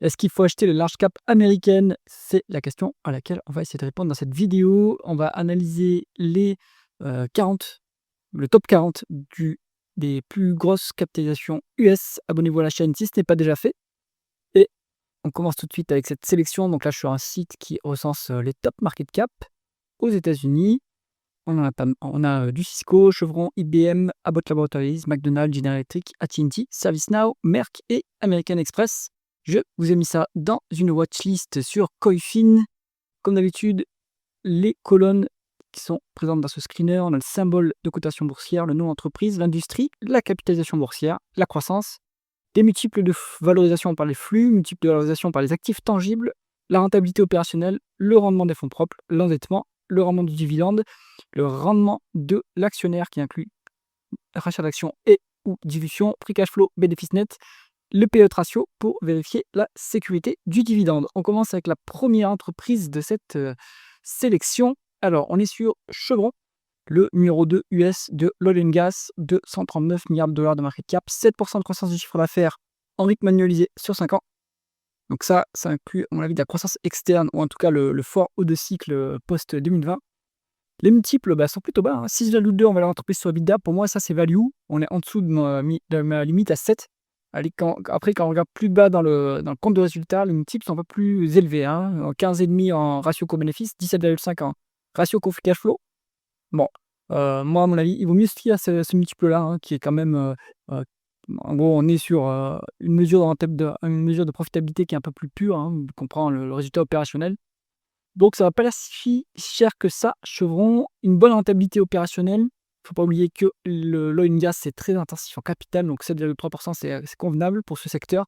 Est-ce qu'il faut acheter les large cap américaines? C'est la question à laquelle on va essayer de répondre dans cette vidéo. On va analyser les 40, le top 40 des plus grosses capitalisations US. Abonnez-vous à la chaîne si ce n'est pas déjà fait. Et on commence tout de suite avec cette sélection. Donc là, je suis sur un site qui recense les top market cap aux États-Unis. On a du Cisco, Chevron, IBM, Abbott Laboratories, McDonald's, General Electric, AT&T, ServiceNow, Merck et American Express. Je vous ai mis ça dans une watchlist sur Coifin. Comme d'habitude, les colonnes qui sont présentes dans ce screener, on a le symbole de cotation boursière, le nom d'entreprise, l'industrie, la capitalisation boursière, la croissance, des multiples de valorisation par les flux, multiples de valorisation par les actifs tangibles, la rentabilité opérationnelle, le rendement des fonds propres, l'endettement, le rendement du dividende, le rendement de l'actionnaire qui inclut rachat d'actions et ou dilution, free cash flow, bénéfice net, le PE ratio pour vérifier la sécurité du dividende. On commence avec la première entreprise de cette sélection. Alors, on est sur Chevron, le numéro 2 US de l'oil and gas, 239 milliards de dollars de market cap, 7% de croissance du chiffre d'affaires en rythme annualisé sur 5 ans. Donc ça inclut, à mon avis, de la croissance externe, ou en tout cas le fort haut de cycle post-2020. Les multiples sont plutôt bas, hein. 6,2 en valeur entreprise sur EBITDA. Pour moi, ça, c'est value. On est en dessous de ma limite à 7. Allez, après, quand on regarde plus bas dans le compte de résultat, les multiples sont un peu plus élevés, hein. 15,5 en ratio co-bénéfice, 17,5 en ratio co-free cash flow. Bon, moi, à mon avis, il vaut mieux se fier à ce multiple-là, hein, qui est quand même... en gros, on est sur une mesure de profitabilité qui est un peu plus pure, hein, qu'on prend le résultat opérationnel. Donc ça va pas l'air si cher que ça, Chevron. Une bonne rentabilité opérationnelle. Faut pas oublier que l'oil and gas, c'est très intensif en capital, donc 7,3 c'est convenable pour ce secteur.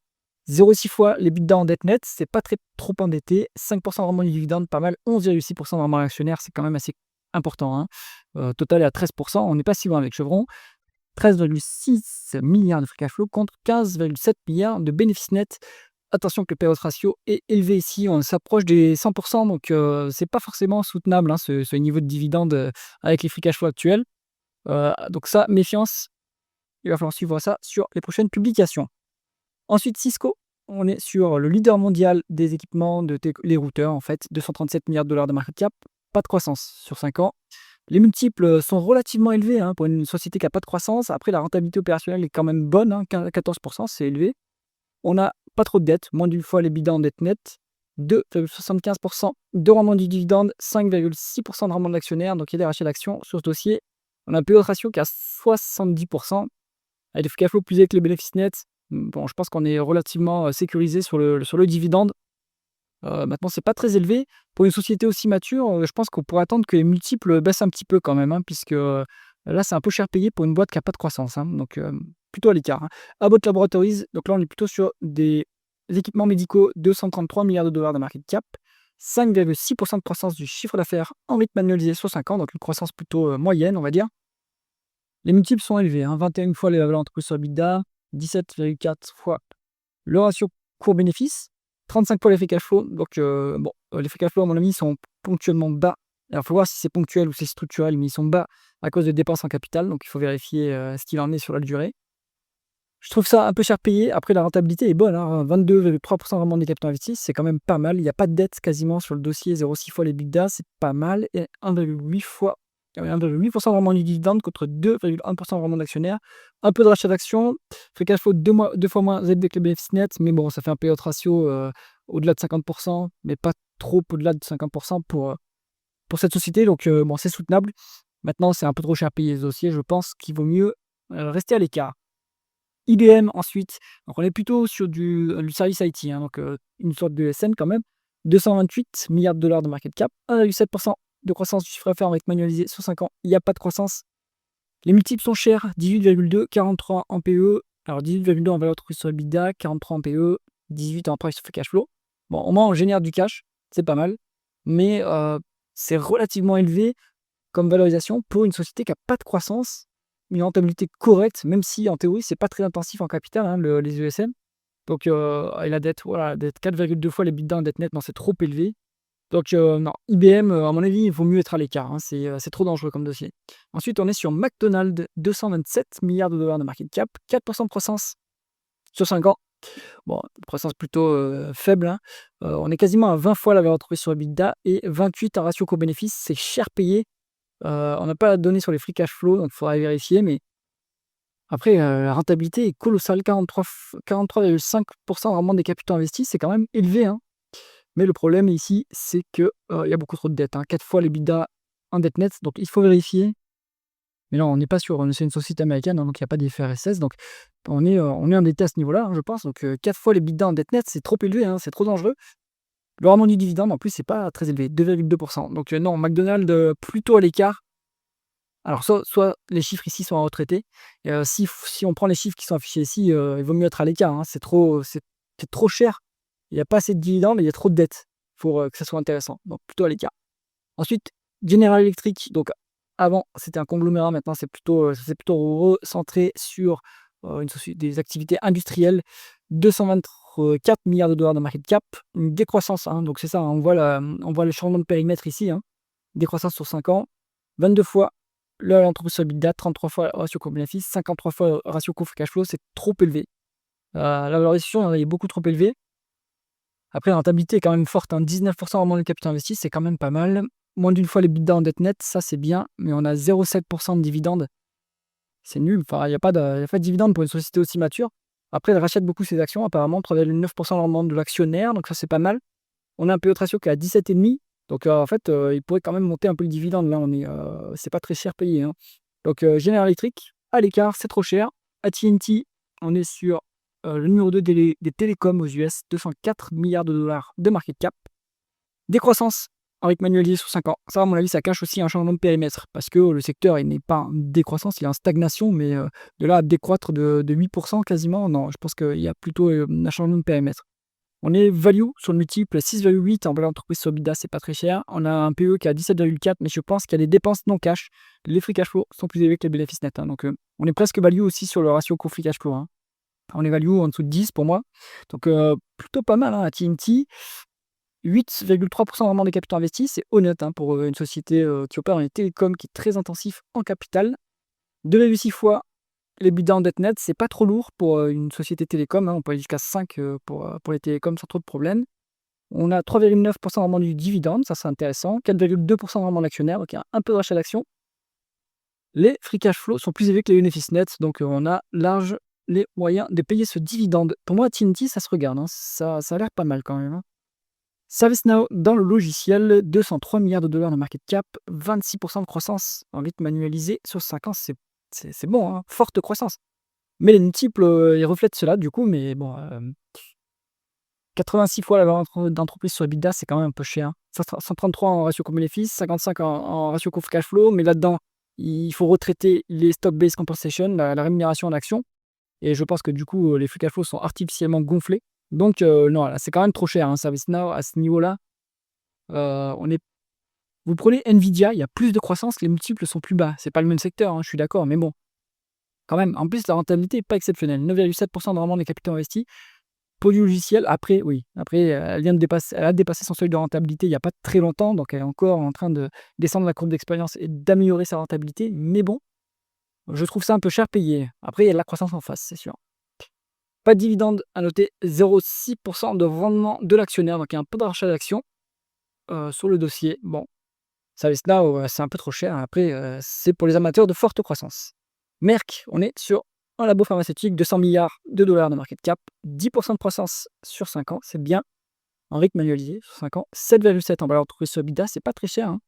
0,6 fois l'EBITDA en dette nette, c'est pas trop endetté. 5% de rendement du dividende, pas mal. 11,6% de rendement actionnaire, c'est quand même assez important, hein. Total est à 13%, on n'est pas si loin avec Chevron. 13,6 milliards de free cash flow contre 15,7 milliards de bénéfices nets. Attention que le payout ratio est élevé ici, on s'approche des 100%, donc c'est pas forcément soutenable, hein, ce niveau de dividende avec les free cash flow actuels. Donc ça, méfiance, il va falloir suivre ça sur les prochaines publications. Ensuite, Cisco, on est sur le leader mondial des équipements, les routeurs en fait, 237 milliards de dollars de market cap, pas de croissance sur 5 ans. Les multiples sont relativement élevés, hein, pour une société qui n'a pas de croissance. Après, la rentabilité opérationnelle est quand même bonne, hein, 14%, c'est élevé. On n'a pas trop de dettes, moins d'une fois l'EBITDA en dette nette, 2,75% de rendement du dividende, 5,6% de rendement de l'actionnaire, donc il y a des rachats d'actions sur ce dossier. On a un PE ratio qui est à 70%, avec des free cash flow plus élevés que les bénéfices nets. Bon, je pense qu'on est relativement sécurisé sur le dividende. Maintenant, c'est pas très élevé. Pour une société aussi mature, je pense qu'on pourrait attendre que les multiples baissent un petit peu quand même, hein, puisque là, c'est un peu cher payé pour une boîte qui n'a pas de croissance, hein, donc plutôt à l'écart, hein. Abbott Laboratories, donc là, on est plutôt sur des équipements médicaux, 233 milliards de dollars de market cap, 5,6% de croissance du chiffre d'affaires en rythme annualisé sur 5 ans, donc une croissance plutôt moyenne, on va dire. Les multiples sont élevés, hein, 21 fois les valeurs entreprises sur EBITDA, 17,4 fois le ratio court-bénéfice, 35 fois les free cash flow. Donc, bon, les free cash flow, à mon avis, sont ponctuellement bas. Alors, il faut voir si c'est ponctuel ou c'est structurel, mais ils sont bas à cause de dépenses en capital. Donc, il faut vérifier ce qu'il en est sur la durée. Je trouve ça un peu cher payé. Après, la rentabilité est bonne, hein, 22,3% vraiment des capitaux investis. C'est quand même pas mal. Il n'y a pas de dette quasiment sur le dossier. 0,6 fois les EBITDA, c'est pas mal. Et 1,8 fois 1,8% de rendement du dividende contre 2,1% de rendement d'actionnaire. Un peu de rachat d'actions. Free cash flow deux fois moins élevé que les bénéfices nets, mais bon, ça fait un payout ratio au-delà de 50%, mais pas trop au-delà de 50% pour cette société. Donc, bon, c'est soutenable. Maintenant, c'est un peu trop cher payé les dossiers. Je pense qu'il vaut mieux rester à l'écart. IBM ensuite, donc on est plutôt sur du service IT, hein, donc une sorte de SN quand même. 228 milliards de dollars de market cap, 1,7% de croissance du chiffre d'affaires avec manualisé sur 5 ans. Il n'y a pas de croissance. Les multiples sont chers, 18,2, 43 en PE. Alors 18,2 en valeur entreprise sur EBITDA, 43 en PE, 18 en price free cash flow. Bon, au moins on génère du cash, c'est pas mal. Mais c'est relativement élevé comme valorisation pour une société qui n'a pas de croissance, une rentabilité correcte, même si en théorie, c'est pas très intensif en capital, hein, les ESN. Donc, et la dette, voilà, dette 4,2 fois les EBITDA en dette nette, non, c'est trop élevé. Donc, non, IBM, à mon avis, il vaut mieux être à l'écart, hein, c'est trop dangereux comme dossier. Ensuite, on est sur McDonald's, 227 milliards de dollars de market cap, 4% de croissance sur 5 ans. Bon, croissance plutôt faible, hein. On est quasiment à 20 fois la valeur entreprise sur EBITDA et 28 en ratio coût-bénéfice. C'est cher payé. On n'a pas la donnée sur les free cash flow, donc il faudra vérifier. Mais après, la rentabilité est colossale, 43,5% vraiment des capitaux investis, c'est quand même élevé, hein. Mais le problème ici, c'est que il y a beaucoup trop de dettes, hein. 4 fois l'EBITDA en dette nette, donc il faut vérifier. Mais non, on n'est pas sûr, c'est une société américaine, hein, donc il y a pas d'IFRS, donc on est endetté à ce niveau-là, hein, je pense. Donc 4 fois l'EBITDA en dette nette, c'est trop élevé, hein, c'est trop dangereux. Le rendement du dividende, en plus, c'est pas très élevé, 2,2%. Donc non, McDonald's, plutôt à l'écart. Alors soit les chiffres ici sont en retraités, et si on prend les chiffres qui sont affichés ici, il vaut mieux être à l'écart, hein. C'est trop cher. Il y a pas assez de dividendes et il y a trop de dettes pour, que ça soit intéressant, donc plutôt à l'écart. Ensuite, General Electric, donc avant c'était un conglomérat, maintenant ça s'est plutôt recentré sur, des activités industrielles. 224 milliards de dollars de market cap, une décroissance, hein, donc c'est ça, hein, on voit le changement de périmètre ici, hein. Décroissance sur 5 ans, 22 fois l'entreprise sur EBITDA, 33 fois ratio coût-bénéfice, 53 fois ratio coût free cash flow, c'est trop élevé. La valorisation elle est beaucoup trop élevée. Après la rentabilité est quand même forte, hein, 19% vraiment du capital investi, c'est quand même pas mal. Moins d'une fois l'EBITDA en dette nette, ça c'est bien, mais on a 0,7% de dividendes. C'est nul, enfin il y a pas de dividende pour une société aussi mature. Après, elle rachète beaucoup ses actions, apparemment 3,9% de rendement de l'actionnaire, donc ça c'est pas mal. On a un PE ratio qui est à 17,5, donc en fait, il pourrait quand même monter un peu le dividende. Là, c'est pas très cher payé, hein. Donc General Electric, à l'écart, c'est trop cher. AT&T, on est sur le numéro 2 des télécoms aux US, 204 milliards de dollars de market cap. Décroissance en rythme annualisé sur 5 ans. Ça, à mon avis, ça cache aussi un changement de périmètre, parce que le secteur, il n'est pas en décroissance, il est en stagnation, mais de là à décroître de 8% quasiment, non, je pense qu'il y a plutôt un changement de périmètre. On est value sur le multiple 6,8 en valeur entreprise sur EBITDA, c'est pas très cher. On a un PE qui a 17,4, mais je pense qu'il y a des dépenses non cash. Les free cash flow sont plus élevés que les bénéfices nets, hein, donc on est presque value aussi sur le ratio coût free cash flow, hein. On est value en dessous de 10 pour moi. Donc plutôt pas mal, hein, à TNT. 8,3% vraiment des capitaux investis, c'est honnête, hein, pour une société qui opère dans les télécoms, qui est très intensif en capital. 2,6 fois les bidas en dette nette, c'est pas trop lourd pour une société télécom, hein, on peut aller jusqu'à 5 pour les télécoms sans trop de problèmes. On a 3,9% vraiment du dividende, ça c'est intéressant. 4,2% vraiment de l'actionnaire, donc il y a un peu de rachat d'actions. Les free cash flow sont plus élevés que les bénéfices nets, donc on a large les moyens de payer ce dividende. Pour moi, TNT, ça se regarde, hein, ça a l'air pas mal quand même, hein. ServiceNow dans le logiciel, 203 milliards de dollars de market cap, 26% de croissance en rythme annualisé sur 5 ans, c'est bon, hein, forte croissance. Mais les multiples, ils reflètent cela du coup, mais bon, 86 fois la valeur d'entreprise sur EBITDA, c'est quand même un peu cher. 133 en ratio coût-bénéfice, 55 en ratio coût free cash flow, mais là-dedans, il faut retraiter les stock-based compensation, la rémunération en action, et je pense que du coup, les free cash flow sont artificiellement gonflés. Donc non, là, c'est quand même trop cher, hein, ServiceNow à ce niveau-là. On est Vous prenez Nvidia, il y a plus de croissance, les multiples sont plus bas. C'est pas le même secteur, hein, je suis d'accord, mais bon, quand même. En plus, la rentabilité est pas exceptionnelle. 9,7% de rendement des capitaux investis. Pour du logiciel, après, oui, après, elle a dépassé son seuil de rentabilité il y a pas très longtemps, donc elle est encore en train de descendre la courbe d'expérience et d'améliorer sa rentabilité. Mais bon, je trouve ça un peu cher payé. Après, il y a de la croissance en face, c'est sûr. Pas de dividende à noter, 0,6% de rendement de l'actionnaire, donc il y a un peu de rachat d'actions sur le dossier. Bon, ServiceNow, c'est un peu trop cher. Après, c'est pour les amateurs de forte croissance. Merck, on est sur un labo pharmaceutique, 200 milliards de dollars de market cap, 10% de croissance sur 5 ans, c'est bien. En rythme annualisé sur 5 ans, 7,7 en valeur entreprise sur EBITDA, c'est pas très cher, hein.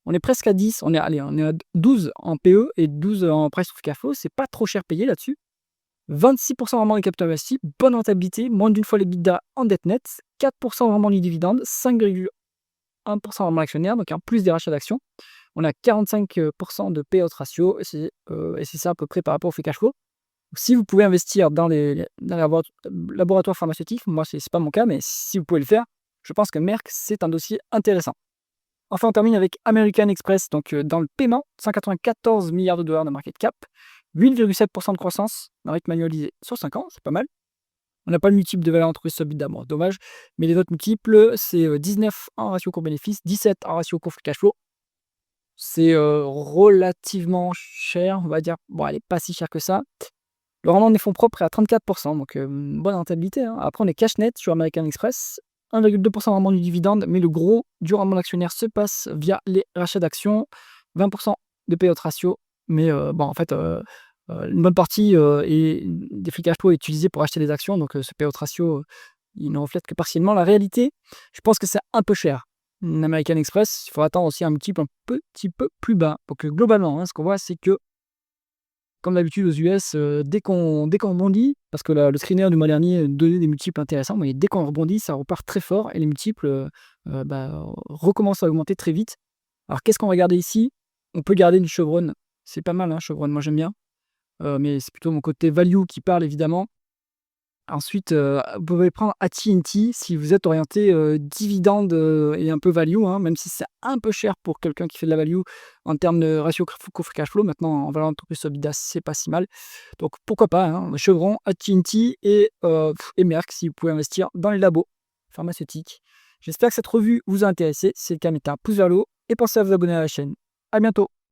On est presque à 10, on est à 12 en PE et 12 en price to cash flow, c'est pas trop cher payé là-dessus. 26% vraiment des capitaux investis, bonne rentabilité, moins d'une fois les EBITDA en dette nette, 4% vraiment du dividende, 5,1% vraiment l'actionnaire, donc en plus des rachats d'actions. On a 45% de payout ratio, et c'est ça à peu près par rapport au free cash flow. Si vous pouvez investir dans les laboratoires pharmaceutiques, moi c'est pas mon cas, mais si vous pouvez le faire, je pense que Merck c'est un dossier intéressant. Enfin, on termine avec American Express, donc dans le paiement, 194 milliards de dollars de market cap, 8,7% de croissance en rythme annualisé sur 5 ans, c'est pas mal. On n'a pas le multiple de valeur entreprise sur EBITDA, bon, dommage, mais les autres multiples, c'est 19 en ratio coût-bénéfice, 17 en ratio coût free cash flow. C'est relativement cher, on va dire. Bon, elle est pas si chère que ça. Le rendement des fonds propres est à 34%, donc une bonne rentabilité, hein. Après, on est cash net sur American Express, 1,2% de rendement du dividende, mais le gros du rendement d'actionnaire se passe via les rachats d'actions, 20% de payout ratio. Mais bon, en fait, une bonne partie des free cash flow est utilisée pour acheter des actions, donc ce payout ratio, il ne reflète que partiellement la réalité. Je pense que c'est un peu cher. American Express, il faut attendre aussi un multiple un petit peu plus bas. Donc globalement, hein, ce qu'on voit, c'est que comme d'habitude aux US, dès qu'on rebondit, parce que le screener du mois dernier donnait des multiples intéressants, mais dès qu'on rebondit, ça repart très fort et les multiples recommencent à augmenter très vite. Alors qu'est-ce qu'on va garder ici? On peut garder une Chevron, c'est pas mal, hein, Chevron, moi j'aime bien, mais c'est plutôt mon côté value qui parle évidemment. Ensuite, vous pouvez prendre AT&T si vous êtes orienté, dividende, et un peu value, hein, même si c'est un peu cher pour quelqu'un qui fait de la value en termes de ratio coût free cash flow. Maintenant, en valeur d'entreprise sur EBITDA, c'est pas si mal. Donc pourquoi pas, hein, Chevron, AT&T et Merck si vous pouvez investir dans les labos pharmaceutiques. J'espère que cette revue vous a intéressé. Si c'est le cas, mettez un pouce vers le haut et pensez à vous abonner à la chaîne. À bientôt.